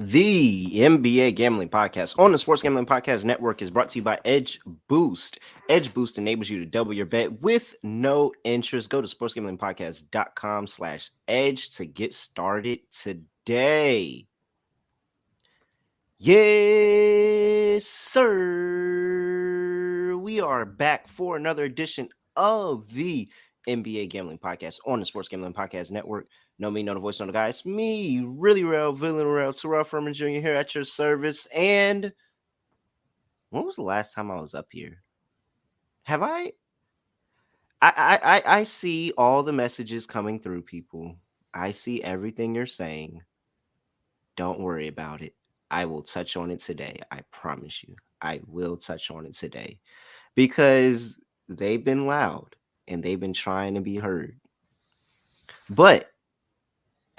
The NBA Gambling Podcast on the Sports Gambling Podcast Network is brought to you by Edge Boost. Edge Boost enables you to double your bet with no interest. Go to sportsgamblingpodcast.com/edge to get started today. Yes, sir. We are back for another edition of the NBA Gambling Podcast on the Sports Gambling Podcast Network. Know me, know the voice, know the guy. It's me, really real, villain real, Terrell Furman Jr. here at your service. And when was the last time I was up here? Have I see all the messages coming through, people. I see everything you're saying. Don't worry about it. I will touch on it today. I promise you. I will touch on it today because they've been loud and they've been trying to be heard. But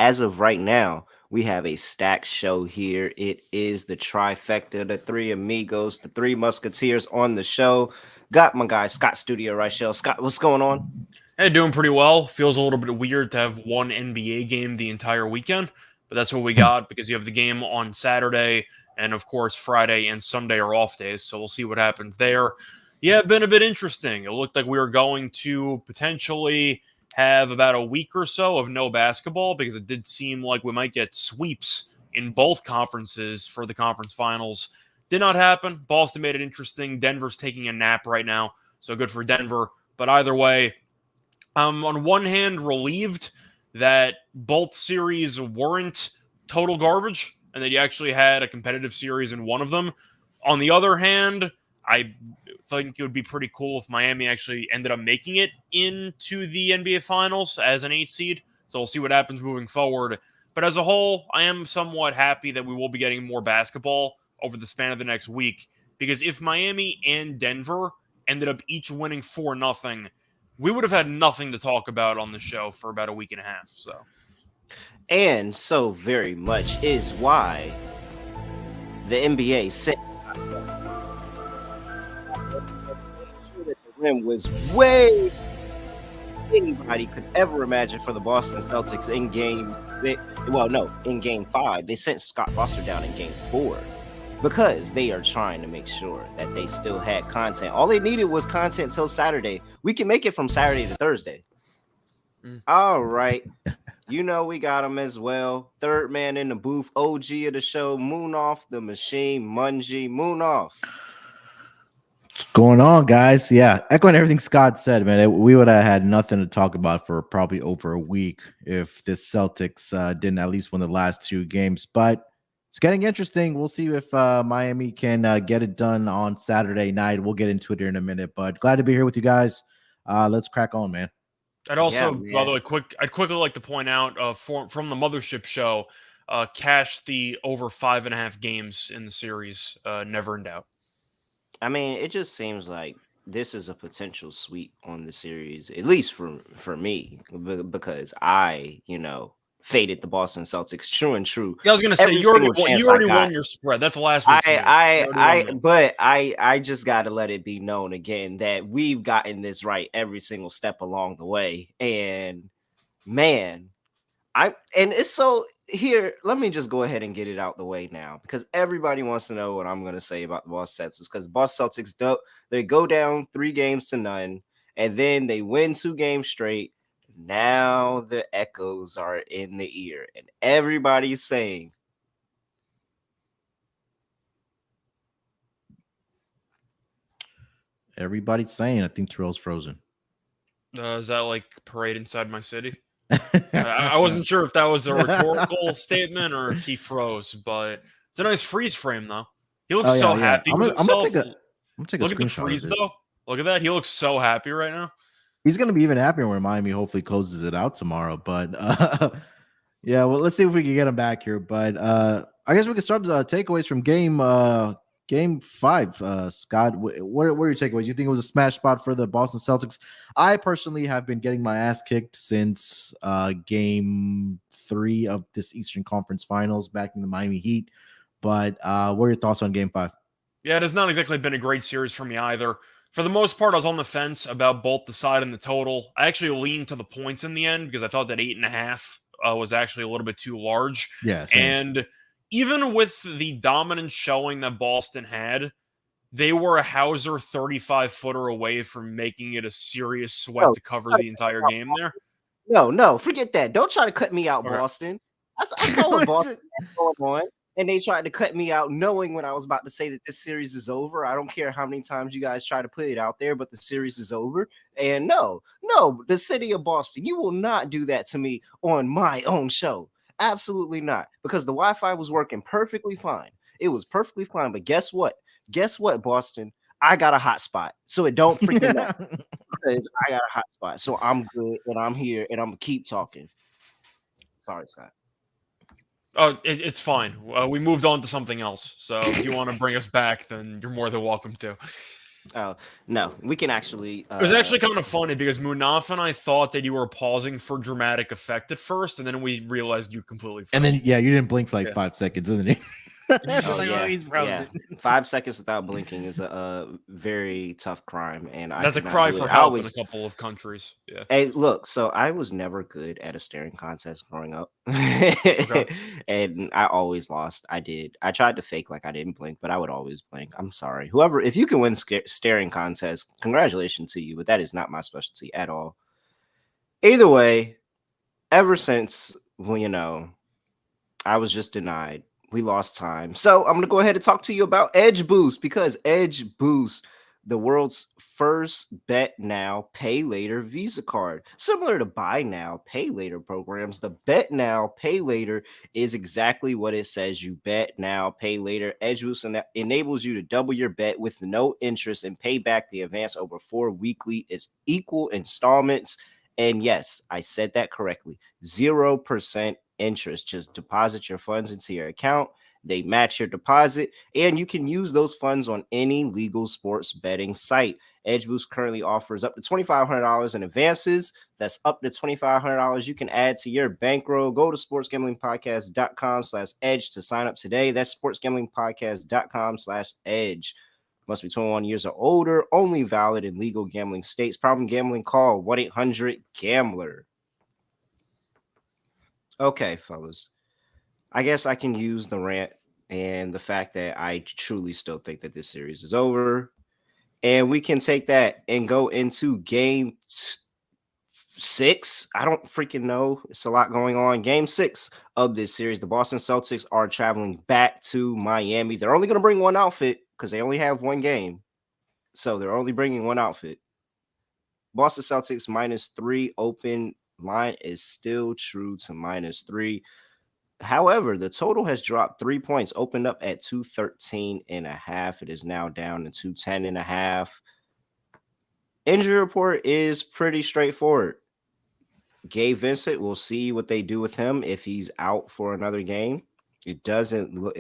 as of right now, we have a stacked show here. It is the trifecta, the three amigos, the three musketeers on the show. Got my guy, Scott Reichel. Scott, what's going on? Hey, doing pretty well. Feels a little bit weird to have one NBA game the entire weekend, but that's what we got because you have the game on Saturday, and of course Friday and Sunday are off days, so we'll see what happens there. Yeah, been a bit interesting. It looked like we were going to potentially have about a week or so of no basketball because it did seem like we might get sweeps in both conferences for the conference finals. Did not happen. Boston made it interesting. Denver's taking a nap right now, so good for Denver. But either way, I'm on one hand relieved that both series weren't total garbage and that you actually had a competitive series in one of them. On the other hand, I think it would be pretty cool if Miami actually ended up making it into the NBA Finals as an 8 seed. So we'll see what happens moving forward. But as a whole, I am somewhat happy that we will be getting more basketball over the span of the next week. Because if Miami and Denver ended up each winning 4-0, we would have had nothing to talk about on the show for about a week and a half. And so very much is why the NBA said the rim was way anybody could ever imagine for the Boston Celtics in game 6. Well, no, in game 5. They sent Scott Foster down in game 4 because they are trying to make sure that they still had content. All they needed was content till Saturday. We can make it from Saturday to Thursday. All right. You know we got him as well. Third man in the booth, OG of the show, Munaf the Machine, Manji. Munaf. What's going on, guys? Yeah, echoing everything Scott said, man. We would have had nothing to talk about for probably over a week if the Celtics didn't at least win the last 2 games. But it's getting interesting. We'll see if Miami can get it done on Saturday night. We'll get into it here in a minute. But glad to be here with you guys. Let's crack on, man. I'd also, by the way, I'd quickly like to point out from the Mothership show, cash the over 5.5 games in the series. Never in doubt. I mean, it just seems like this is a potential sweep on the series, at least for me, because I, faded the Boston Celtics true and true. Yeah, I was going to say you already won your spread. That's the last week. I just got to let it be known again that we've gotten this right every single step along the way. And man, it's so here. Let me just go ahead and get it out the way now because everybody wants to know what I'm going to say about the Boston Celtics because Boston Celtics they go down 3-0 and then they win 2 games straight. Now the echoes are in the ear, and everybody's saying, I think Terrell's frozen. Is that like parade inside my city? I wasn't sure if that was a rhetorical statement or if he froze, but it's a nice freeze frame, though. He looks happy with himself. I'm gonna take a Look at the freeze, though. Look at that. He looks so happy right now. He's going to be even happier when Miami hopefully closes it out tomorrow. But, yeah, well, let's see if we can get him back here. But I guess we can start with takeaways from game 5. Scott, what are your takeaways? You think it was a smash spot for the Boston Celtics? I personally have been getting my ass kicked since game 3 of this Eastern Conference Finals back in the Miami Heat. But what are your thoughts on game 5? Yeah, it has not exactly been a great series for me either. For the most part, I was on the fence about both the side and the total. I actually leaned to the points in the end because I thought that 8.5 was actually a little bit too large. Yeah, and even with the dominant showing that Boston had, they were a Hauser 35-footer away from making it a serious sweat No, to cover the entire game there. no, forget that. Don't try to cut me out, Okay. Boston. I saw what Boston had going on, and they tried to cut me out, knowing when I was about to say that this series is over. I don't care how many times you guys try to put it out there, but the series is over. And no, the city of Boston, you will not do that to me on my own show. Absolutely not, because the Wi-Fi was working perfectly fine. It was perfectly fine. But guess what? Guess what, Boston? I got a hotspot, so it don't freaking matter. Because I got a hot spot. So I'm good and I'm here and I'm gonna keep talking. Sorry, Scott. Oh, it's fine. We moved on to something else. So if you want to bring us back, then you're more than welcome to. Oh, no, we can actually. It was actually kind of funny because Munaf and I thought that you were pausing for dramatic effect at first, and then we realized you completely failed. And then, yeah, you didn't blink for like 5 seconds, and then he's frozen. 5 seconds without blinking is a very tough crime, and that's a cry for help in a couple of countries. Yeah. Hey, look, so I was never good at a staring contest growing up, and I always lost. I tried to fake like I didn't blink, but I would always blink. I'm sorry, whoever. If you can win staring contest, congratulations to you, but that is not my specialty at all. Either way, ever since I was just denied. We lost time. So I'm going to go ahead and talk to you about Edge Boost, because Edge Boost, the world's first bet now, pay later Visa card. Similar to buy now, pay later programs, the bet now, pay later is exactly what it says. You bet now, pay later. Edge Boost enables you to double your bet with no interest and pay back the advance over 4 weekly is equal installments. And yes, I said that correctly. 0% interest. Just deposit your funds into your account. They match your deposit, and you can use those funds on any legal sports betting site. Edge Boost currently offers up to $2,500 in advances. That's up to $2,500 you can add to your bankroll. Go to sportsgamblingpodcast.com/edge to sign up today. That's sportsgamblingpodcast.com/edge. Must be 21 years or older. Only valid in legal gambling states. Problem gambling, call 1-800-GAMBLER. Okay, fellas. I guess I can use the rant and the fact that I truly still think that this series is over. And we can take that and go into game 6. I don't freaking know. It's a lot going on. Game 6 of this series. The Boston Celtics are traveling back to Miami. They're only going to bring one outfit because they only have one game. So they're only bringing one outfit. Boston Celtics -3 open line is still true to -3. However, the total has dropped 3 points, opened up at 213.5. It is now down to 210.5. Injury report is pretty straightforward. Gabe Vincent, we'll see what they do with him if he's out for another game. It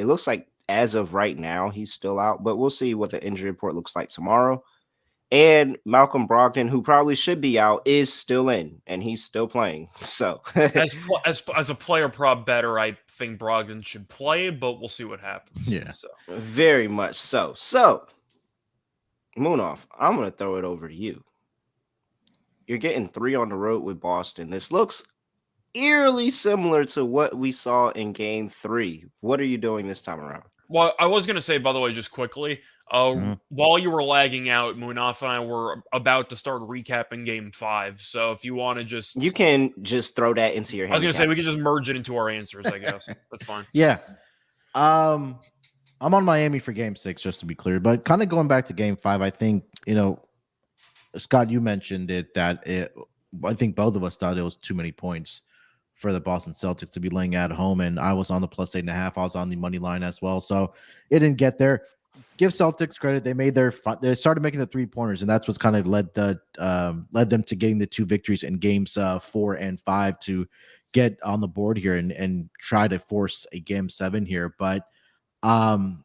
looks like as of right now, he's still out, but we'll see what the injury report looks like tomorrow. And Malcolm Brogdon, who probably should be out, is still in, and he's still playing. So, as a player prop better, I think Brogdon should play, but we'll see what happens. Yeah, so. Very much so. So, Munaf, I'm going to throw it over to you. You're getting 3 on the road with Boston. This looks eerily similar to what we saw in Game 3. What are you doing this time around? Well, I was going to say, by the way, just quickly, while you were lagging out, Munaf and I were about to start recapping Game 5. So if you want to you can just throw that into your hand. I was going to say, we can just merge it into our answers, I guess. That's fine. Yeah. I'm on Miami for Game 6, just to be clear. But kind of going back to Game 5, I think, Scott, you mentioned it, I think both of us thought it was too many points for the Boston Celtics to be laying at home, and I was on the +8.5. I was on the money line as well, so it didn't get there. Give Celtics credit; they started making the 3-pointers, and that's what's kind of led them to getting the 2 victories in games 4 and 5 to get on the board here and try to force a Game 7 here. But I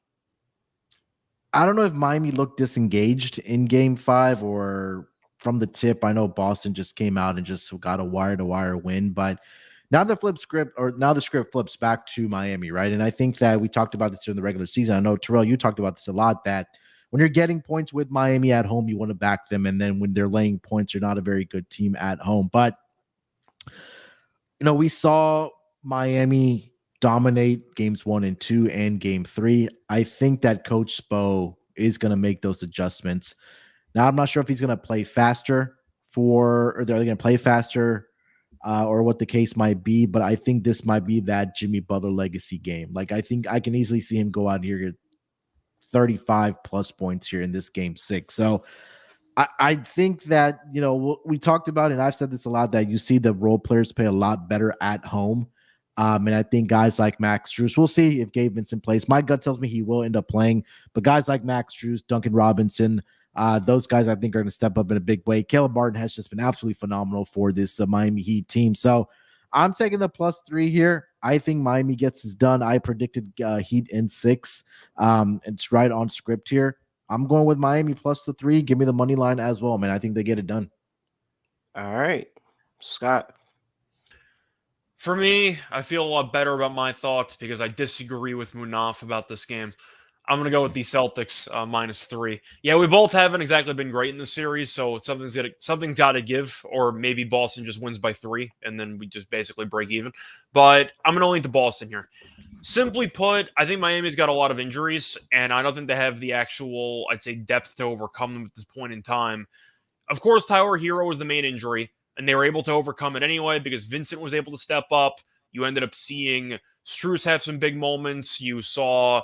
don't know if Miami looked disengaged in Game 5 or from the tip. I know Boston just came out and just got a wire-to-wire win, but now the script flips back to Miami, right? And I think that we talked about this during the regular season. I know, Terrell, you talked about this a lot, that when you're getting points with Miami at home, you want to back them. And then when they're laying points, you're not a very good team at home. But, we saw Miami dominate games 1 and 2 and game 3. I think that Coach Spo is going to make those adjustments. Now, I'm not sure if he's going to play faster or they're going to play faster or what the case might be, but I think this might be that Jimmy Butler legacy game. Like, I think I can easily see him go out here get 35 plus points here in this game 6. So I think that, we talked about, and I've said this a lot, that you see the role players play a lot better at home. And I think guys like Max Strus, we'll see if Gabe Vincent plays. My gut tells me he will end up playing, but guys like Max Strus, Duncan Robinson, those guys I think are going to step up in a big way. Caleb Martin has just been absolutely phenomenal for this Miami Heat team. So I'm taking the +3 here. I think Miami gets this done. I predicted Heat in 6. It's right on script here. I'm going with Miami +3. Give me the money line as well, man. I think they get it done. All right. Scott. For me, I feel a lot better about my thoughts because I disagree with Munaf about this game. I'm going to go with the Celtics -3. Yeah, we both haven't exactly been great in this series, so something's got to give, or maybe Boston just wins by 3, and then we just basically break even. But I'm going to lean to Boston here. Simply put, I think Miami's got a lot of injuries, and I don't think they have the actual, I'd say, depth to overcome them at this point in time. Of course, Tyler Hero was the main injury, and they were able to overcome it anyway because Vincent was able to step up. You ended up seeing Strus have some big moments. You saw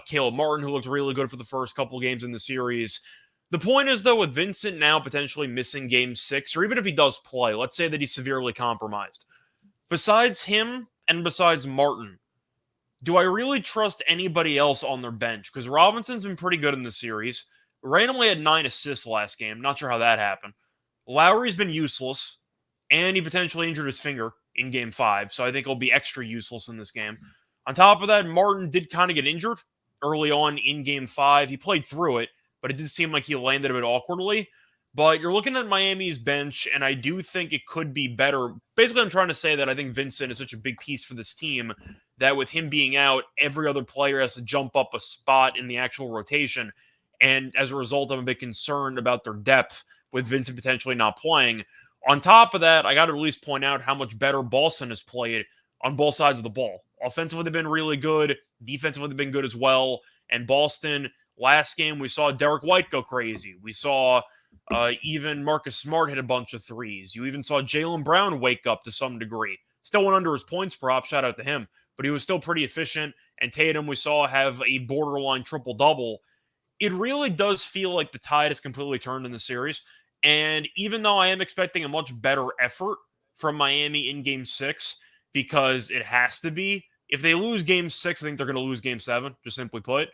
Caleb Martin, who looked really good for the first couple games in the series. The point is, though, with Vincent now potentially missing game 6, or even if he does play, let's say that he's severely compromised. Besides him and besides Martin, do I really trust anybody else on their bench? Because Robinson's been pretty good in the series. Randomly had 9 assists last game. Not sure how that happened. Lowry's been useless, and he potentially injured his finger in game 5, so I think he'll be extra useless in this game. On top of that, Martin did kind of get injured early on in game 5. He played through it, but it did seem like he landed a bit awkwardly. But you're looking at Miami's bench, and I do think it could be better. Basically, I'm trying to say that I think Vincent is such a big piece for this team that with him being out, every other player has to jump up a spot in the actual rotation. And as a result, I'm a bit concerned about their depth with Vincent potentially not playing. On top of that, I got to at least point out how much better Boston has played on both sides of the ball. Offensively, they've been really good. Defensively, they've been good as well. And Boston, last game, we saw Derek White go crazy. We saw even Marcus Smart hit a bunch of threes. You even saw Jaylen Brown wake up to some degree. Still went under his points prop, shout out to him. But he was still pretty efficient. And Tatum, we saw have a borderline triple-double. It really does feel like the tide has completely turned in the series. And even though I am expecting a much better effort from Miami in game 6, because it has to be, if they lose game 6, I think they're going to lose game 7, just simply put.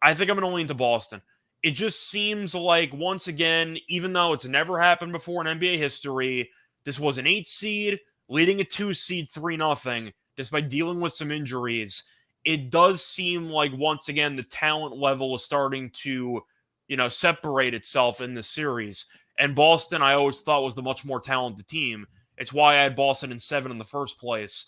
I think I'm going to lean to Boston. It just seems like, once again, even though it's never happened before in NBA history, this was an 8 seed leading a 2 seed 3-0, despite dealing with some injuries. It does seem like, once again, the talent level is starting to, separate itself in this series. And Boston, I always thought, was the much more talented team. It's why I had Boston in 7 in the first place.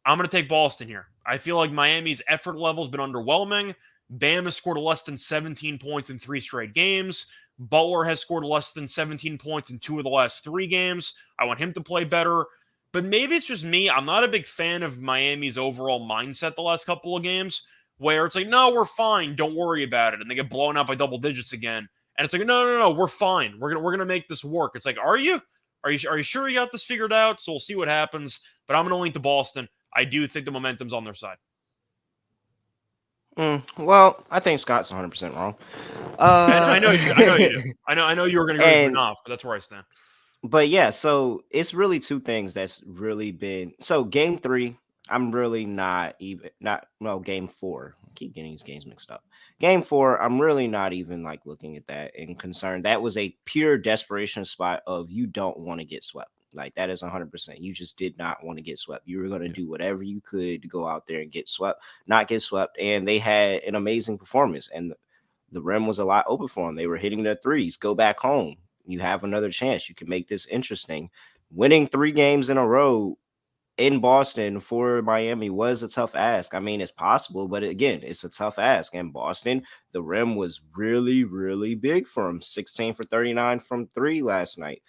I'm going to take Boston here. I feel like Miami's effort level has been underwhelming. Bam has scored less than 17 points in 3 straight games. Butler has scored less than 17 points in 2 of the last 3 games. I want him to play better. But maybe it's just me. I'm not a big fan of Miami's overall mindset the last couple of games, where it's like, no, we're fine. Don't worry about it. And they get blown out by double digits again. And it's like, no, we're fine. We're gonna make this work. It's like, are you? Are you sure you got this figured out? So we'll see what happens. But I'm going to link to Boston. I do think the momentum's on their side. Well, I think Scott's 100% wrong. And I know you do. I know you were going to go with Munaf, but that's where I stand. But yeah, so it's really 2 things that's really been. So game 3, I'm really game 4. I keep getting these games mixed up. Game 4, I'm really not even like looking at that and concerned. That was a pure desperation spot of you don't want to get swept. Like, that is 100%. You just did not want to get swept. You were going to do whatever you could to go out there and not get swept. And they had an amazing performance. And the rim was a lot open for them. They were hitting their threes. Go back home. You have another chance. You can make this interesting. Winning 3 games in a row in Boston for Miami was a tough ask. I mean, it's possible, but again, it's a tough ask. And Boston, the rim was really, really big for them. 16 for 39 from 3 last night.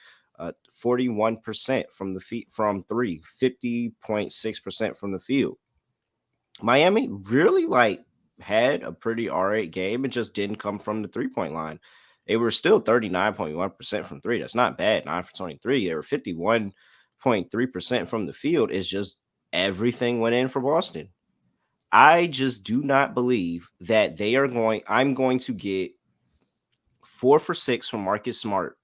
41% from the from 3, 50.6% from the field. Miami really had a pretty all right game. It just didn't come from the 3-point line. They were still 39.1% from three. That's not bad. 9 for 23. They were 51.3% from the field. It's just everything went in for Boston. I just do not believe that I'm going to get 4 for 6 from Marcus Smart.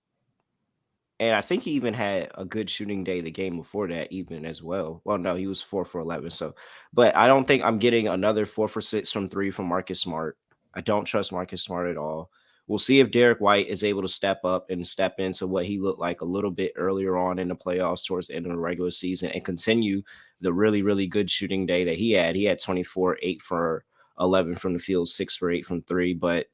And I think he even had a good shooting day the game before that, even as well. Well, no, he was 4 for 11. So, but I don't think I'm getting another 4 for 6 from three from Marcus Smart. I don't trust Marcus Smart at all. We'll see if Derek White is able to step up and step into what he looked like a little bit earlier on in the playoffs towards the end of the regular season and continue the really, really good shooting day that he had. He had 24, 8 for 11 from the field, 6 for 8 from three. But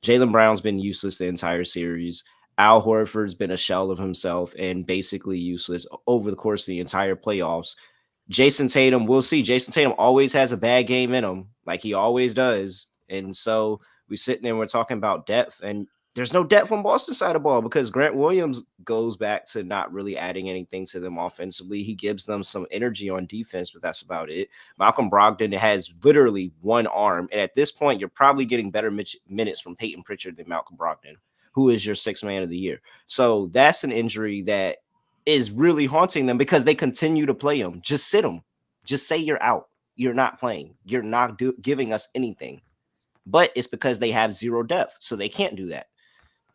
Jaylen Brown's been useless the entire series. Al Horford's been a shell of himself and basically useless over the course of the entire playoffs. Jason Tatum, we'll see. Jason Tatum always has a bad game in him, like he always does. And so we sitting there and we're talking about depth, and there's no depth on Boston side of the ball because Grant Williams goes back to not really adding anything to them offensively. He gives them some energy on defense, but that's about it. Malcolm Brogdon has literally one arm, and at this point, you're probably getting better minutes from Peyton Pritchard than Malcolm Brogdon, who is your sixth man of the year. So that's an injury that is really haunting them because they continue to play him. Just sit him. Just say you're out. You're not playing. You're not giving us anything. But it's because they have zero depth, so they can't do that.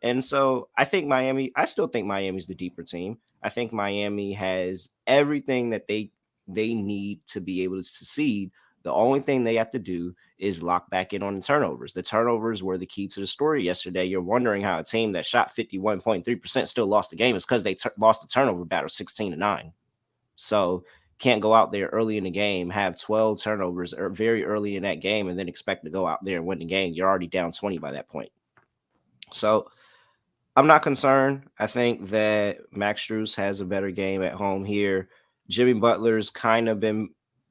And so I still think Miami's the deeper team. I think Miami has everything that they need to be able to succeed. The only thing they have to do is lock back in on the turnovers. The turnovers were the key to the story yesterday. You're wondering how a team that shot 51.3% still lost the game. It's because they lost the turnover battle 16-9. So can't go out there early in the game, have 12 turnovers or very early in that game, and then expect to go out there and win the game. You're already down 20 by that point. So I'm not concerned. I think that Max Strus has a better game at home here. Jimmy Butler's kind of been,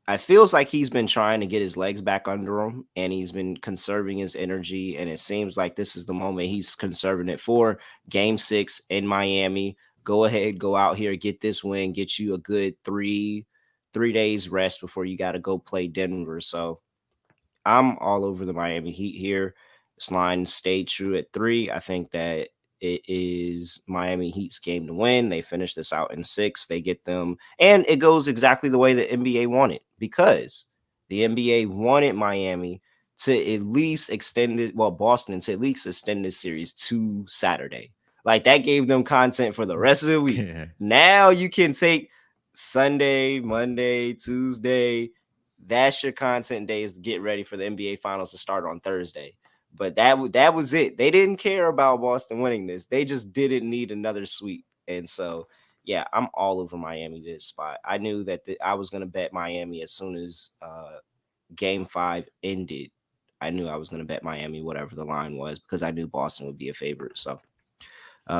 it feels like he's been trying to get his legs back under him and he's been conserving his energy. And it seems like this is the moment he's conserving it for. Game 6 in Miami. Go ahead, go out here, get this win, get you a good three days rest before you got to go play Denver. So I'm all over the Miami Heat here. This line stayed true at 3. I think that it is Miami Heat's game to win. They finish this out in 6. They get them, and it goes exactly the way the NBA wanted because the NBA wanted Miami to at least Boston to at least extend this series to Saturday. Like that gave them content for the rest of the week. Yeah. Now you can take Sunday, Monday, Tuesday. That's your content days to get ready for the NBA Finals to start on Thursday. But that was it. They didn't care about Boston winning this. They just didn't need another sweep. And so, yeah, I'm all over Miami this spot. I knew that I was going to bet Miami as soon as Game 5 ended. I knew I was going to bet Miami, whatever the line was, because I knew Boston would be a favorite. So,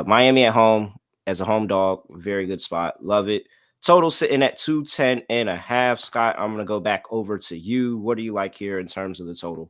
Miami at home as a home dog, very good spot. Love it. Total sitting at 210.5. Scott, I'm going to go back over to you. What do you like here in terms of the total?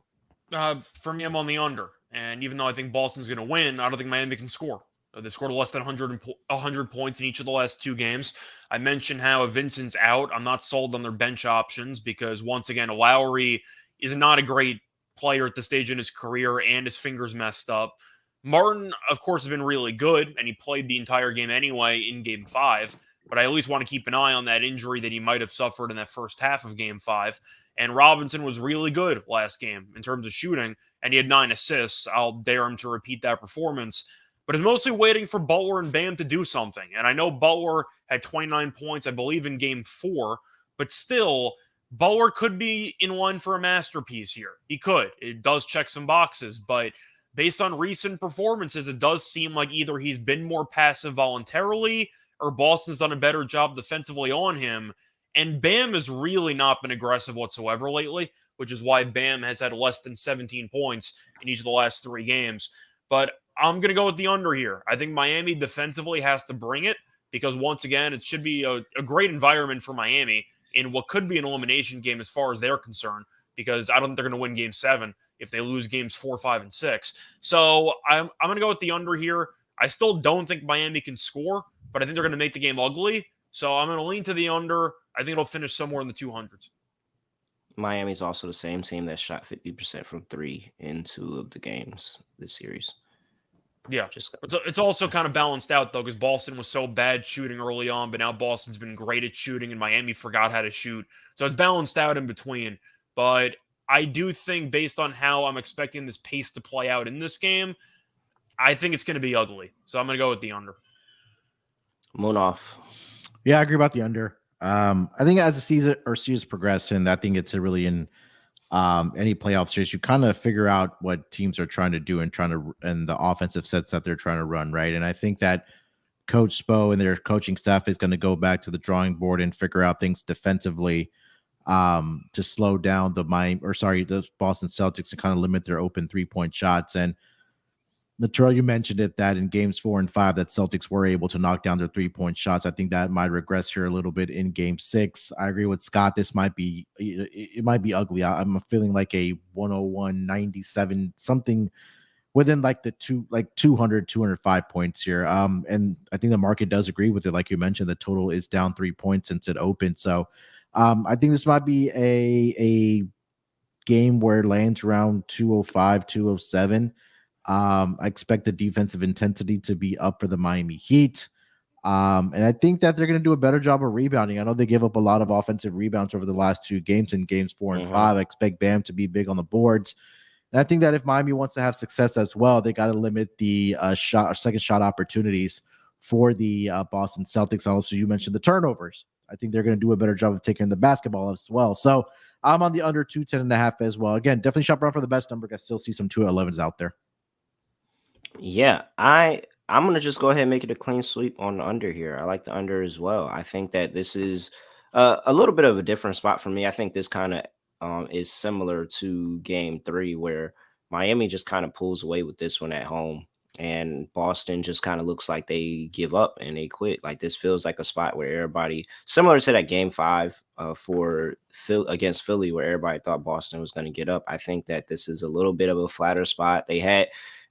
For me, I'm on the under. And even though I think Boston's going to win, I don't think Miami can score. They scored less than 100 points in each of the last 2 games. I mentioned how if Vincent's out, I'm not sold on their bench options because, once again, Lowry is not a great player at this stage in his career and his finger's messed up. Martin, of course, has been really good, and he played the entire game anyway in Game 5. But I at least want to keep an eye on that injury that he might have suffered in that first half of Game 5. And Robinson was really good last game in terms of shooting, and he had 9 assists. I'll dare him to repeat that performance. But it's mostly waiting for Butler and Bam to do something. And I know Butler had 29 points, I believe, in Game 4, but still, Butler could be in line for a masterpiece here. He could. It does check some boxes, but based on recent performances, it does seem like either he's been more passive voluntarily or Boston's done a better job defensively on him. And Bam has really not been aggressive whatsoever lately, which is why Bam has had less than 17 points in each of the last 3 games. But I'm going to go with the under here. I think Miami defensively has to bring it because, once again, it should be a great environment for Miami in what could be an elimination game as far as they're concerned, because I don't think they're going to win Game 7 if they lose Games 4, 5, and 6. So I'm going to go with the under here. I still don't think Miami can score, but I think they're going to make the game ugly. So I'm going to lean to the under. I think it'll finish somewhere in the 200s. Miami's also the same team that shot 50% from three in two of the games this series. Yeah. Just It's also kind of balanced out, though, because Boston was so bad shooting early on, but now Boston's been great at shooting, and Miami forgot how to shoot. So it's balanced out in between. But I do think, based on how I'm expecting this pace to play out in this game, I think it's going to be ugly. So I'm going to go with the under. Munaf. Yeah, I agree about the under. I think as the season's progressing, I think it's a really in any playoff series, you kind of figure out what teams are trying to do and the offensive sets that they're trying to run, right? And I think that Coach Spo and their coaching staff is going to go back to the drawing board and figure out things defensively to slow down the Boston Celtics to kind of limit their open 3-point shots. And Terrell, you mentioned it that in games 4 and 5 that Celtics were able to knock down their 3-point shots. I think that might regress here a little bit in game 6. I agree with Scott. This might be it might be ugly. I'm feeling like a 101-97 something within like the 205 points here. And I think the market does agree with it. Like you mentioned, the total is down 3 points since it opened. So I think this might be a game where it lands around 205, 207. I expect the defensive intensity to be up for the Miami Heat. And I think that they're going to do a better job of rebounding. I know they give up a lot of offensive rebounds over the last 2 games in games 4 and 5. I expect Bam to be big on the boards. And I think that if Miami wants to have success as well, they got to limit the second shot opportunities for the Boston Celtics. Also, you mentioned the turnovers. I think they're going to do a better job of taking the basketball as well. So I'm on the under 210.5 as well. Again, definitely shop around for the best number. I still see some 211s out there. Yeah, I'm gonna just go ahead and make it a clean sweep on the under here. I like the under as well. I think that this is a little bit of a different spot for me. I think this kind of is similar to Game 3, where Miami just kind of pulls away with this one at home, and Boston just kind of looks like they give up and they quit. Like this feels like a spot where everybody, similar to that Game 5 for Phil against Philly, where everybody thought Boston was going to get up. I think that this is a little bit of a flatter spot.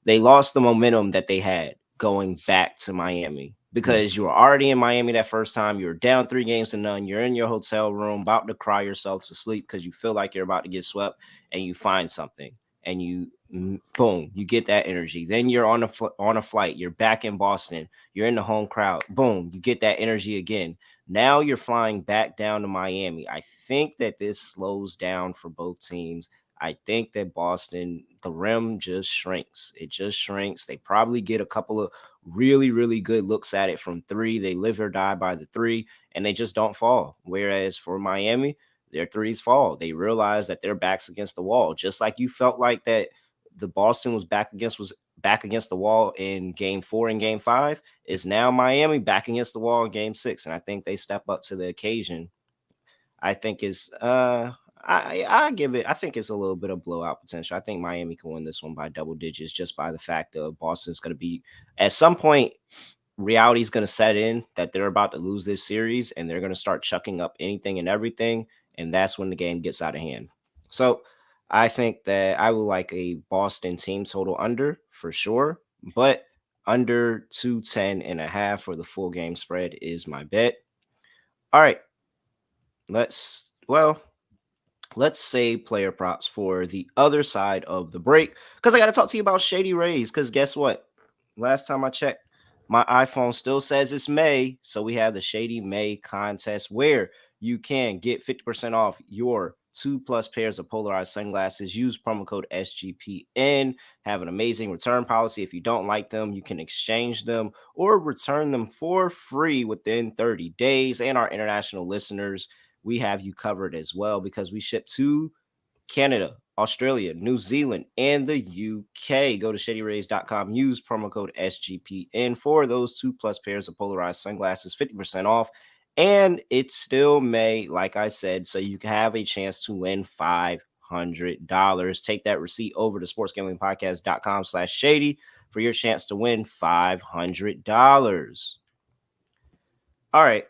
They lost the momentum that they had going back to Miami because you were already in Miami that first time. You were down 3-0. You're in your hotel room about to cry yourself to sleep because you feel like you're about to get swept, and you find something and you boom, you get that energy. Then you're on a flight. You're back in Boston. You're in the home crowd. Boom, you get that energy again. Now you're flying back down to Miami. I think that this slows down for both teams. I think that Boston, the rim just shrinks. It just shrinks. They probably get a couple of really, really good looks at it from 3. They live or die by the 3, and they just don't fall. Whereas for Miami, their 3s fall. They realize that their back's against the wall. Just like you felt like that the Boston was back against the wall in Game 4 and Game 5, is now Miami back against the wall in Game 6. And I think they step up to the occasion. I think it's I give it. I think it's a little bit of blowout potential. I think Miami can win this one by double digits, just by the fact of Boston's going to be at some point. Reality is going to set in that they're about to lose this series, and they're going to start chucking up anything and everything, and that's when the game gets out of hand. So I think that I would like a Boston team total under for sure, but under 210.5 for the full game spread is my bet. All right, let's save player props for the other side of the break, because I got to talk to you about Shady Rays. Because guess what? Last time I checked, my iPhone still says it's May. So we have the Shady May contest where you can get 50% off your 2+ pairs of polarized sunglasses. Use promo code SGPN. Have an amazing return policy. If you don't like them, you can exchange them or return them for free within 30 days. And our international listeners, we have you covered as well, because we ship to Canada, Australia, New Zealand, and the UK. Go to shadyrays.com. Use promo code SGPN for those 2+ pairs of polarized sunglasses, 50% off. And it's still May, like I said, so you can have a chance to win $500. Take that receipt over to sportsgamblingpodcast.com/shady for your chance to win $500. All right.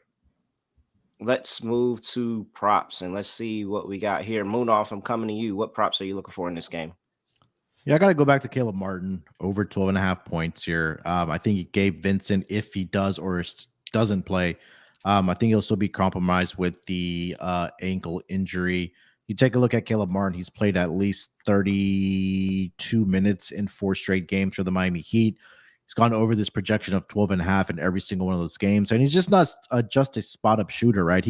Let's move to props and let's see what we got here. Munaf, I'm coming to you. What props are you looking for in this game? Yeah, I got to go back to Caleb Martin over 12.5 points here. I think he gave Vincent, if he does or doesn't play, I think he'll still be compromised with the ankle injury. You take a look at Caleb Martin, he's played at least 32 minutes in 4 straight games for the Miami Heat. He's gone over this projection of 12 and a half in every single one of those games. And he's just not just a spot up shooter, right?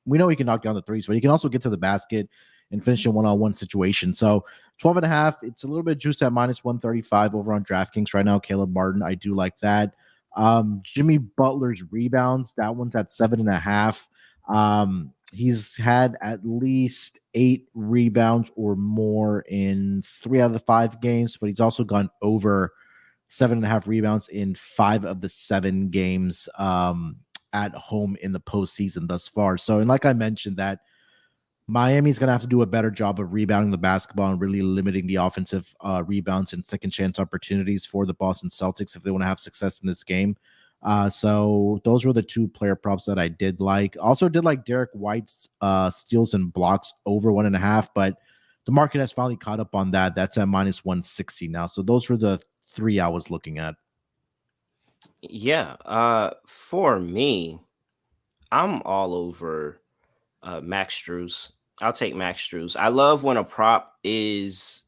We know he can knock down the threes, but he can also get to the basket and finish in one-on-one situation. So 12 and a half, it's a little bit juiced at minus 135 over on DraftKings right now. Caleb Martin, I do like that. Jimmy Butler's rebounds, that one's at 7.5. He's had at least 8 rebounds or more in 3 out of the 5 games, but he's also gone over 7.5 rebounds in 5 of the 7 games at home in the postseason thus far. So, and like I mentioned, that Miami's going to have to do a better job of rebounding the basketball and really limiting the offensive rebounds and second chance opportunities for the Boston Celtics if they want to have success in this game. So those were the 2 player props that I did like. Also did like Derek White's steals and blocks over 1.5, but the market has finally caught up on that. That's at minus 160 now. So those were the 3 I was looking at. Yeah. For me, I'm all over Max Strus. I'll take Max Strus. I love when a prop is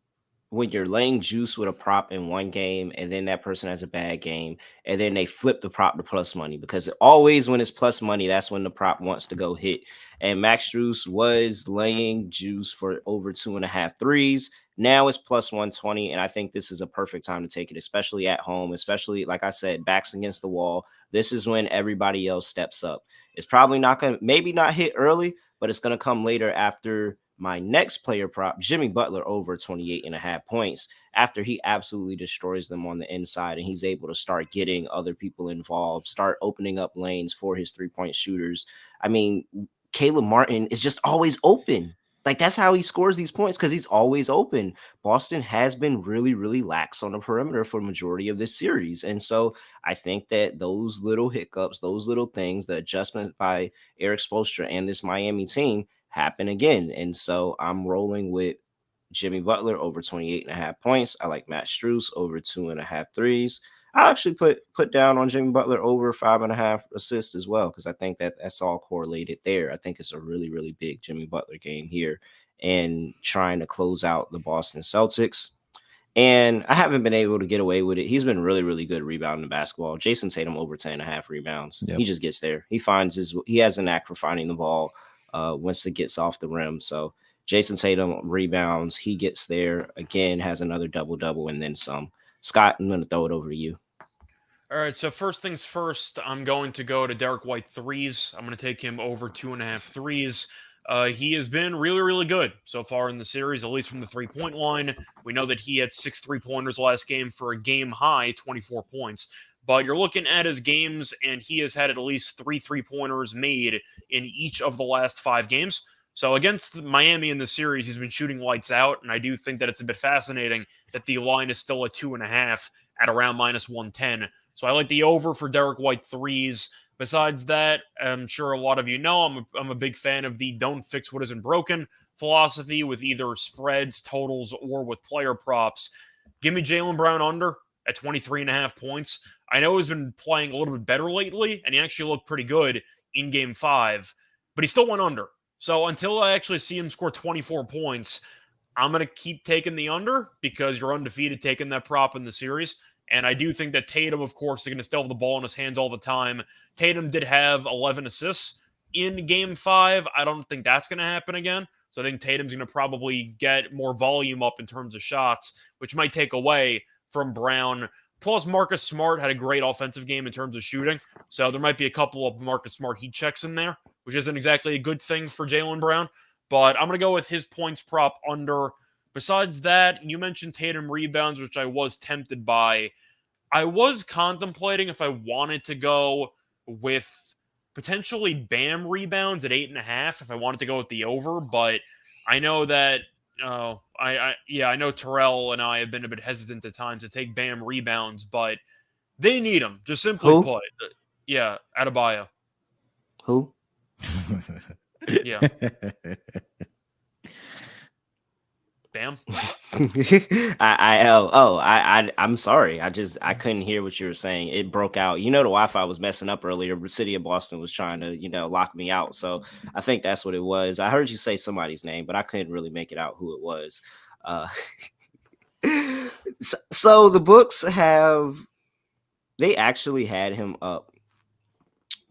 when you're laying juice with a prop in one game and then that person has a bad game and then they flip the prop to plus money, because always when it's plus money, that's when the prop wants to go hit. And Max Strus was laying juice for over 2.5 threes. Now it's plus 120. And I think this is a perfect time to take it, especially at home, especially like I said, backs against the wall. This is when everybody else steps up. It's probably not going to, maybe not hit early, but it's going to come later after my next player prop, Jimmy Butler over 28.5 points, after he absolutely destroys them on the inside and he's able to start getting other people involved, start opening up lanes for his 3-point shooters. I mean, Caleb Martin is just always open. Like, that's how he scores these points, because he's always open. Boston has been really, really lax on the perimeter for the majority of this series. And so I think that those little hiccups, those little things, the adjustment by Eric Spoelstra and this Miami team happen again. And so I'm rolling with Jimmy Butler over 28.5 points. I like Matt Strus over 2.5 threes. I actually put down on Jimmy Butler over 5.5 assists as well, because I think that that's all correlated there. I think it's a really, really big Jimmy Butler game here and trying to close out the Boston Celtics. And I haven't been able to get away with it. He's been really, really good rebounding the basketball. Jason Tatum over 10.5 rebounds. Yep. He just gets there. He has a knack for finding the ball once it gets off the rim. So Jason Tatum rebounds. He gets there again, has another double-double and then some. Scott, I'm going to throw it over to you. All right, so first things first, I'm going to go to Derek White threes. I'm going to take him over 2.5 threes. He has been really, really good so far in the series, at least from the 3-point line. We know that he had 6 3-pointers last game for a game high 24 points. But you're looking at his games, and he has had at least 3 3-pointers made in each of the last 5 games. So against Miami in the series, he's been shooting lights out, and I do think that it's a bit fascinating that the line is still at 2.5 at around minus 110. So I like the over for Derek White threes. Besides that, I'm sure a lot of you know I'm a big fan of the don't fix what isn't broken philosophy with either spreads, totals, or with player props. Give me Jaylen Brown under at 23.5 points. I know he's been playing a little bit better lately, and he actually looked pretty good in Game 5, but he still went under. So until I actually see him score 24 points, I'm going to keep taking the under because you're undefeated taking that prop in the series. And I do think that Tatum, of course, is going to still have the ball in his hands all the time. Tatum did have 11 assists in Game 5. I don't think that's going to happen again. So I think Tatum's going to probably get more volume up in terms of shots, which might take away from Brown. Plus, Marcus Smart had a great offensive game in terms of shooting. So there might be a couple of Marcus Smart heat checks in there, which isn't exactly a good thing for Jaylen Brown. But I'm going to go with his points prop under. Besides that, you mentioned Tatum rebounds, which I was tempted by. I was contemplating if I wanted to go with potentially Bam rebounds at 8.5 if I wanted to go with the over, but I know that I know Terrell and I have been a bit hesitant at times to take Bam rebounds, but they need them. Just simply put, yeah, Adebayo. Who? Yeah. Bam. I'm sorry. I couldn't hear what you were saying. It broke out. The Wi-Fi was messing up earlier. The city of Boston was trying to, lock me out. So I think that's what it was. I heard you say somebody's name, but I couldn't really make it out who it was. Uh, so the books they actually had him up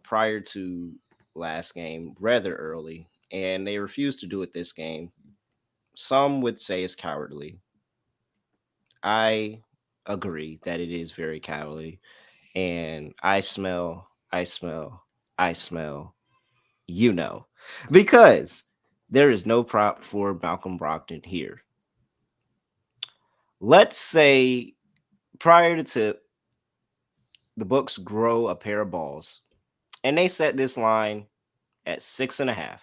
prior to last game rather early, and they refused to do it this game. Some would say it's cowardly. I agree that it is very cowardly, and I smell, because there is no prop for Malcolm Brogdon here. Let's say prior to tip, the books grow a pair of balls, and they set this line at 6.5.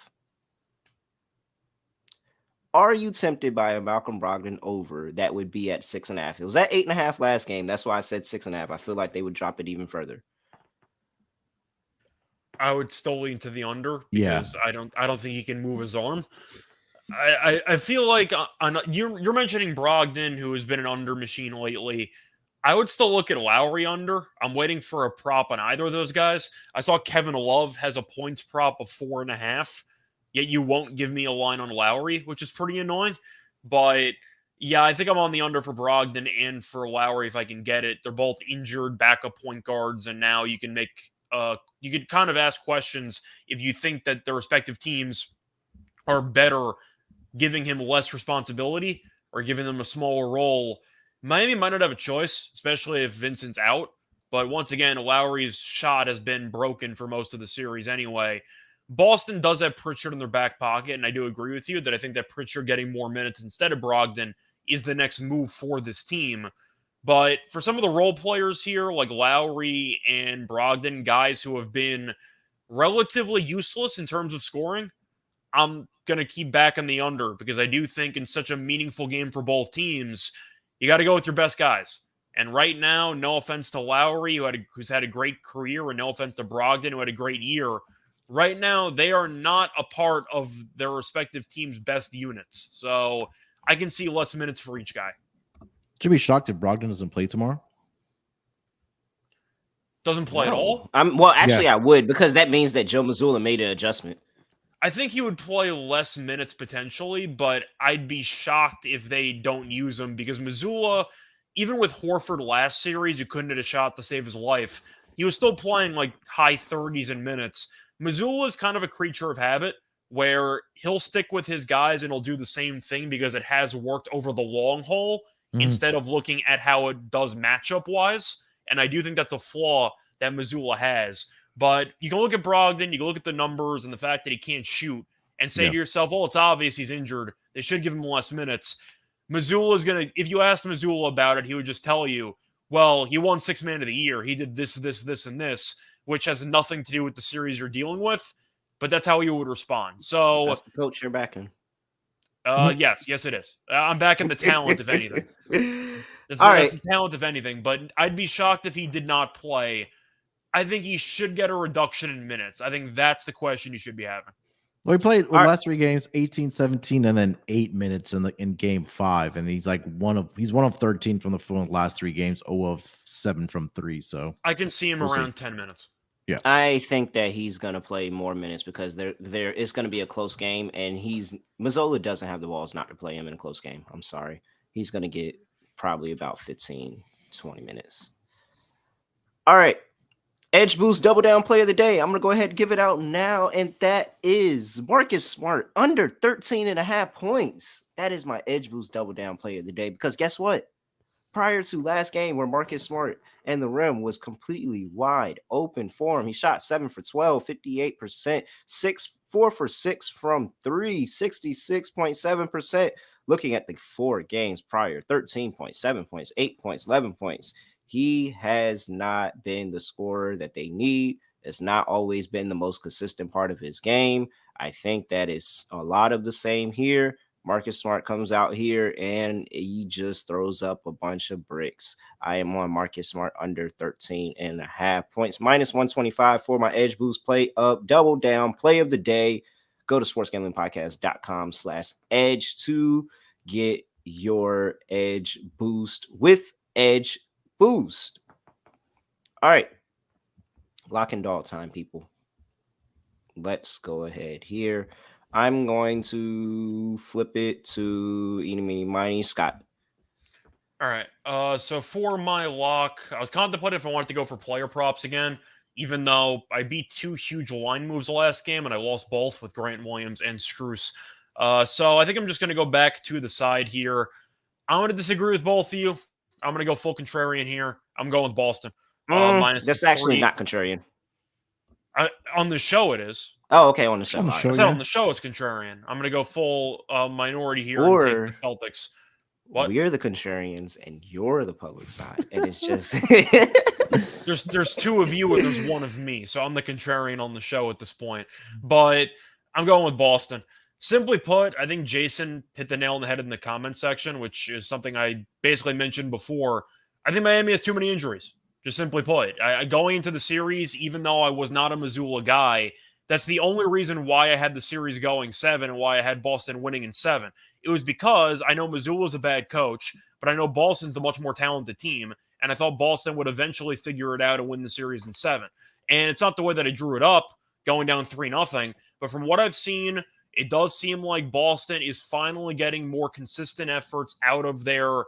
Are you tempted by a Malcolm Brogdon over that would be at 6.5? It was at 8.5 last game. That's why I said 6.5. I feel like they would drop it even further. I would still lean to the under Yeah. because I don't think he can move his arm. I feel like you're mentioning Brogdon, who has been an under machine lately. I would still look at Lowry under. I'm waiting for a prop on either of those guys. I saw Kevin Love has a points prop of 4.5. Yet you won't give me a line on Lowry, which is pretty annoying. But yeah, I think I'm on the under for Brogdon and for Lowry if I can get it. They're both injured backup point guards, and now you can you could kind of ask questions if you think that the respective teams are better giving him less responsibility or giving them a smaller role. Miami might not have a choice, especially if Vincent's out. But once again, Lowry's shot has been broken for most of the series anyway. Boston does have Pritchard in their back pocket, and I do agree with you that I think that Pritchard getting more minutes instead of Brogdon is the next move for this team. But for some of the role players here, like Lowry and Brogdon, guys who have been relatively useless in terms of scoring, I'm going to keep back on the under because I do think in such a meaningful game for both teams, you got to go with your best guys. And right now, no offense to Lowry, who's had a great career, and no offense to Brogdon, who had a great year, right now they are not a part of their respective team's best units. So I can see less minutes for each guy. Should be shocked if Brogdon doesn't play tomorrow. Doesn't play at all? I would, because that means that Joe Mazzulla made an adjustment. I think he would play less minutes potentially, but I'd be shocked if they don't use him because Mazzulla, even with Horford last series, who couldn't hit a shot to save his life, he was still playing like high 30s in minutes. Mazzulla is kind of a creature of habit where he'll stick with his guys and he'll do the same thing because it has worked over the long haul instead of looking at how it does matchup wise. And I do think that's a flaw that Mazzulla has. But you can look at Brogdon, you can look at the numbers and the fact that he can't shoot and say to yourself, well, it's obvious he's injured. They should give him less minutes. Mazzulla is going to, if you asked Mazzulla about it, he would just tell you, well, he won Sixth Man of the Year. He did this, and this, which has nothing to do with the series you're dealing with. But that's how he would respond. So that's the coach you're backing. Yes, it is. I'm backing the talent, if anything. That's the talent, if anything. But I'd be shocked if he did not play. I think he should get a reduction in minutes. I think that's the question you should be having. Well, he played the last 3 games, 18, 17, and then 8 minutes in game 5. And he's one of 13 from the last 3 games, 0 of 7 from 3. So I can see him around 10 minutes. Yeah, I think that he's going to play more minutes because there is going to be a close game, and Mazzulla doesn't have the balls not to play him in a close game. I'm sorry. He's going to get probably about 15, 20 minutes. All right. Edge Boost Double Down Play of the Day. I'm going to go ahead and give it out now, and that is Marcus Smart under 13.5 points. That is my Edge Boost Double Down Play of the Day because guess what? Prior to last game where Marcus Smart and the rim was completely wide open for him, he shot 7 for 12, 58%, 4 for 6 from 3, 66.7%. Looking at the 4 games prior, 13.7 points, 8 points, 11 points. He has not been the scorer that they need. It's not always been the most consistent part of his game. I think that is a lot of the same here. Marcus Smart comes out here and he just throws up a bunch of bricks. I am on Marcus Smart under 13.5 points, minus 125 for my Edge Boost play up, double down play of the day. Go to sportsgamblingpodcast.com/edge to Get your edge boost with Edge Boost. All right. Lock and dog time, people. Let's go ahead here. I'm going to flip it to Eeny, Meeny, Miny, Scott. All right. So for my lock, I was contemplating if I wanted to go for player props again, even though I beat 2 huge line moves the last game and I lost both with Grant Williams and Struce. So I think I'm just going to go back to the side here. I'm going to disagree with both of you. I'm going to go full contrarian here. I'm going with Boston. Minus That's the actually 3. not contrarian. On the show, it is. Oh, okay, on the show. On the All right. show. I said yeah. on the show, it's contrarian. I'm going to go full minority here Or- and take the Celtics. What? We're the contrarians and you're the public side. And it's just There's 2 of you and there's 1 of me. So I'm the contrarian on the show at this point. But I'm going with Boston. Simply put, I think Jason hit the nail on the head in the comment section, which is something I basically mentioned before. I think Miami has too many injuries. Just simply put, going into the series, even though I was not a Missoula guy, that's the only reason why I had the series going 7 and why I had Boston winning in 7. It was because I know Missoula's a bad coach, but I know Boston's the much more talented team, and I thought Boston would eventually figure it out and win the series in 7. And it's not the way that I drew it up, going down 3-0, but from what I've seen, it does seem like Boston is finally getting more consistent efforts out of their,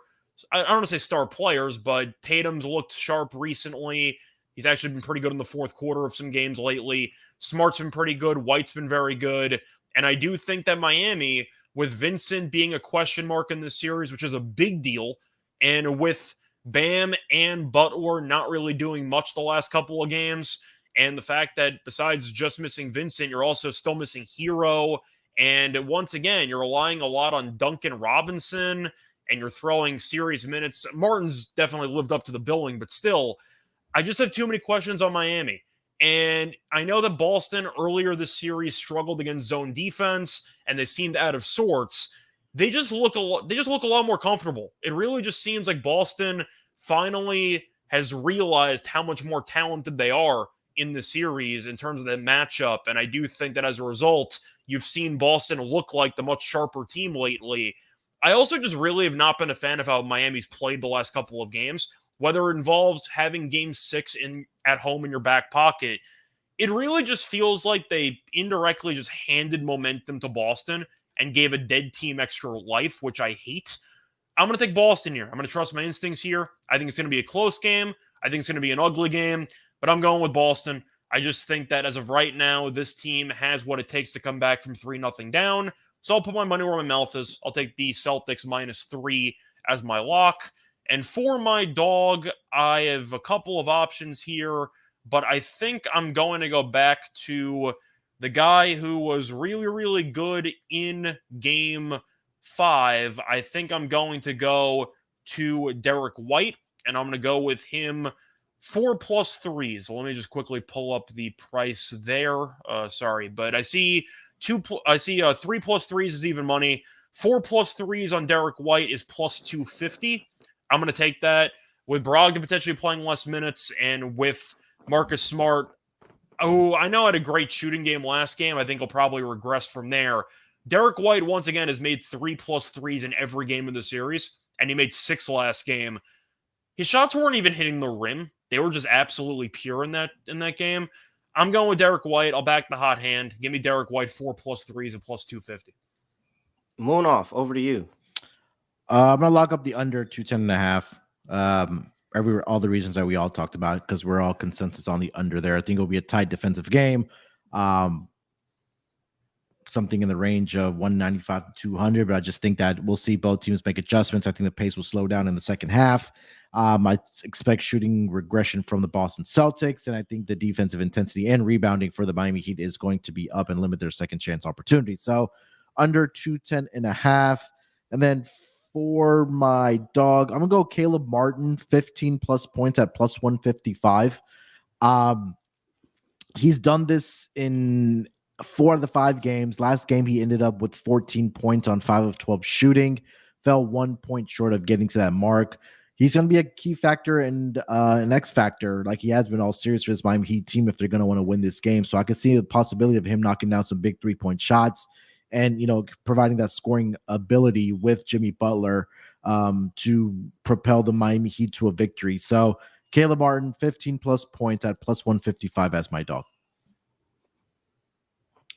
I don't want to say star players, but Tatum's looked sharp recently. He's actually been pretty good in the fourth quarter of some games lately. Smart's been pretty good. White's been very good. And I do think that Miami, with Vincent being a question mark in this series, which is a big deal, and with Bam and Butler not really doing much the last couple of games, and the fact that besides just missing Vincent, you're also still missing Hero. And once again, you're relying a lot on Duncan Robinson, and you're throwing series minutes. Martin's definitely lived up to the billing, but still, I just have too many questions on Miami. And I know that Boston earlier this series struggled against zone defense and they seemed out of sorts. They just look a lot more comfortable. It really just seems like Boston finally has realized how much more talented they are in the series in terms of that matchup. And I do think that as a result, you've seen Boston look like the much sharper team lately. I also just really have not been a fan of how Miami's played the last couple of games. Whether it involves having game 6 at home in your back pocket, it really just feels like they indirectly just handed momentum to Boston and gave a dead team extra life, which I hate. I'm going to take Boston here. I'm going to trust my instincts here. I think it's going to be a close game. I think it's going to be an ugly game, but I'm going with Boston. I just think that as of right now, this team has what it takes to come back from 3-0 down. So I'll put my money where my mouth is. I'll take the Celtics -3 as my lock. And for my dog, I have a couple of options here, but I think I'm going to go back to the guy who was really, really good in game 5. I think I'm going to go to Derek White, and I'm going to go with him 4+3s. So let me just quickly pull up the price there. Sorry, but I see 3+3s is even money. 4+3s on Derek White is +250. I'm going to take that with Brogdon potentially playing less minutes and with Marcus Smart, who I know had a great shooting game last game. I think he'll probably regress from there. Derek White, once again, has made 3+3s in every game of the series, and he made 6 last game. His shots weren't even hitting the rim. They were just absolutely pure in that game. I'm going with Derek White. I'll back the hot hand. Give me Derek White 4+3s and +250. Munaf, over to you. I'm gonna lock up the under 210.5. All the reasons that we all talked about it, because we're all consensus on the under there. I think it'll be a tight defensive game. Something in the range of 195 to 200, but I just think that we'll see both teams make adjustments. I think the pace will slow down in the second half. I expect shooting regression from the Boston Celtics, and I think the defensive intensity and rebounding for the Miami Heat is going to be up and limit their second chance opportunities. So under 210.5. And then for my dog, I'm gonna go Caleb Martin, 15+ points at +155. He's done this in 4 of the 5 games. Last game, he ended up with 14 points on 5 of 12 shooting, fell 1 point short of getting to that mark. He's going to be a key factor and an X factor, like he has been all series for this Miami Heat team if they're going to want to win this game. So I could see the possibility of him knocking down some big 3-point shots and providing that scoring ability with Jimmy Butler to propel the Miami Heat to a victory. So Caleb Martin, 15 plus points at plus 155 as my dog.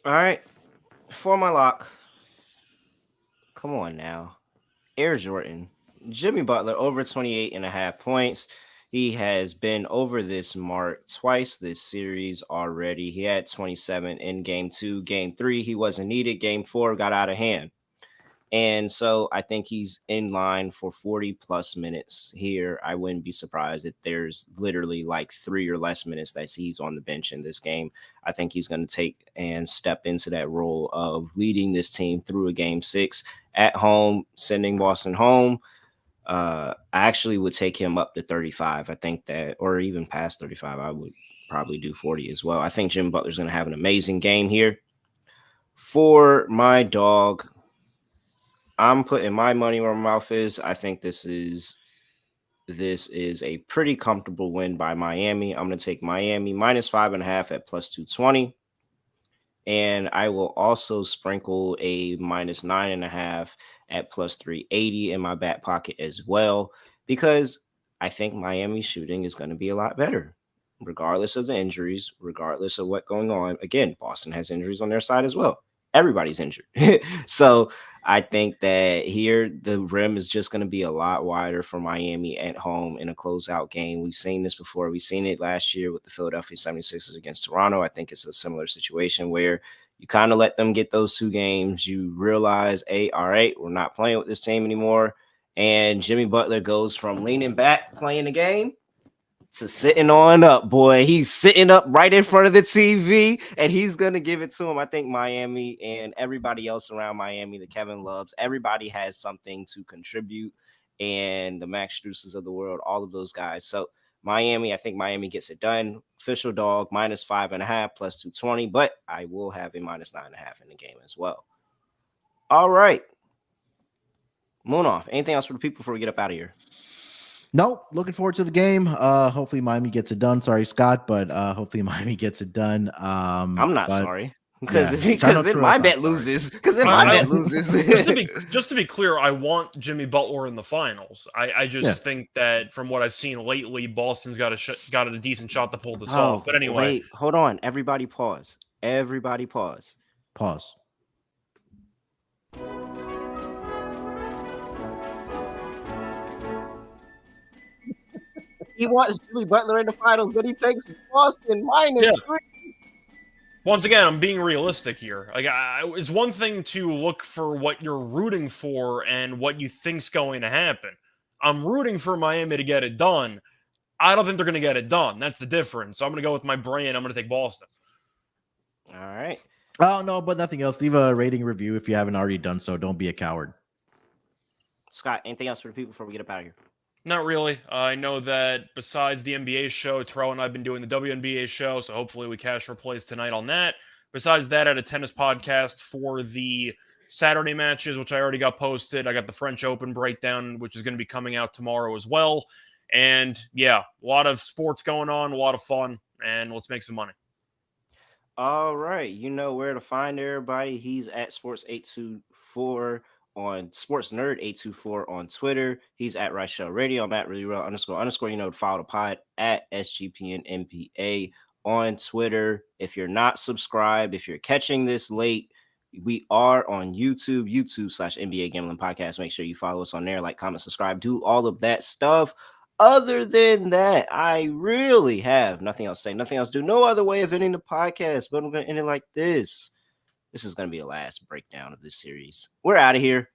All right. For my lock, come on now. Air Jordan. Jimmy Butler over 28.5 points. He has been over this mark twice this series already. He had 27 in game 2. Game 3, he wasn't needed. Game 4 got out of hand. And so I think he's in line for 40 plus minutes here. I wouldn't be surprised if there's literally like 3 or less minutes that he's on the bench in this game. I think he's going to take and step into that role of leading this team through a game 6 at home, sending Boston home. I actually would take him up to 35. I think that, or even past 35, I would probably do 40 as well. I think Jim Butler's going to have an amazing game here. For my dog, I'm putting my money where my mouth is. I think this is a pretty comfortable win by Miami. I'm going to take Miami minus 5.5 at plus 220. And I will also sprinkle a minus 9.5 at plus 380 in my back pocket as well, because I think Miami's shooting is going to be a lot better, regardless of the injuries, regardless of what's going on. Again, Boston has injuries on their side as well. Everybody's injured. So I think that here the rim is just going to be a lot wider for Miami at home in a closeout game. We've seen this before. We've seen it last year with the Philadelphia 76ers against Toronto. I think it's a similar situation where you kind of let them get those 2 games. You realize, hey, all right, we're not playing with this team anymore. And Jimmy Butler goes from leaning back, playing the game, to sitting on up, boy. He's sitting up right in front of the TV, and he's going to give it to him. I think Miami and everybody else around Miami, the Kevin Loves, everybody has something to contribute, and the Max Struses of the world, all of those guys. So Miami, I think Miami gets it done. Official dog, minus 5.5, plus 220, but I will have a minus 9.5 in the game as well. All right. Munaf, anything else for the people before we get up out of here? Nope. Looking forward to the game. Hopefully Miami gets it done. Sorry, Scott, but hopefully Miami gets it done. I'm not sorry. Because Yeah. then my bet loses. Because then my bet loses. just to be clear, I want Jimmy Butler in the finals. I just think that from what I've seen lately, Boston's got a decent shot to pull this off. But anyway, wait, hold on. Everybody pause. Everybody pause. Pause. He wants Jimmy Butler in the finals, but he takes Boston minus 3. Once again, I'm being realistic here. Like, it's one thing to look for what you're rooting for and what you think's going to happen. I'm rooting for Miami to get it done. I don't think they're going to get it done. That's the difference. So I'm going to go with my brain. I'm going to take Boston. All right. Oh, no, but nothing else. Leave a rating review if you haven't already done so. Don't be a coward. Scott, anything else for the people before we get up out of here? Not really. I know that besides the NBA show, Terrell and I have been doing the WNBA show, so hopefully we cash our plays tonight on that. Besides that, I had a tennis podcast for the Saturday matches, which I already got posted. I got the French Open breakdown, which is going to be coming out tomorrow as well. And yeah, a lot of sports going on, a lot of fun, and let's make some money. All right. You know where to find everybody. He's at Sports824 on Sports Nerd 824 on Twitter. He's at Reichel Radio. I'm at really real __. You know, follow the pod at SGPN MPA on Twitter. If you're not subscribed, if you're catching this late, we are on YouTube/NBA Gambling Podcast. Make sure you follow us on there, like, comment, subscribe, do all of that stuff. Other than that, I really have nothing else to say, nothing else to do. No other way of ending the podcast, but I'm going to end it like this. This is going to be the last breakdown of this series. We're out of here.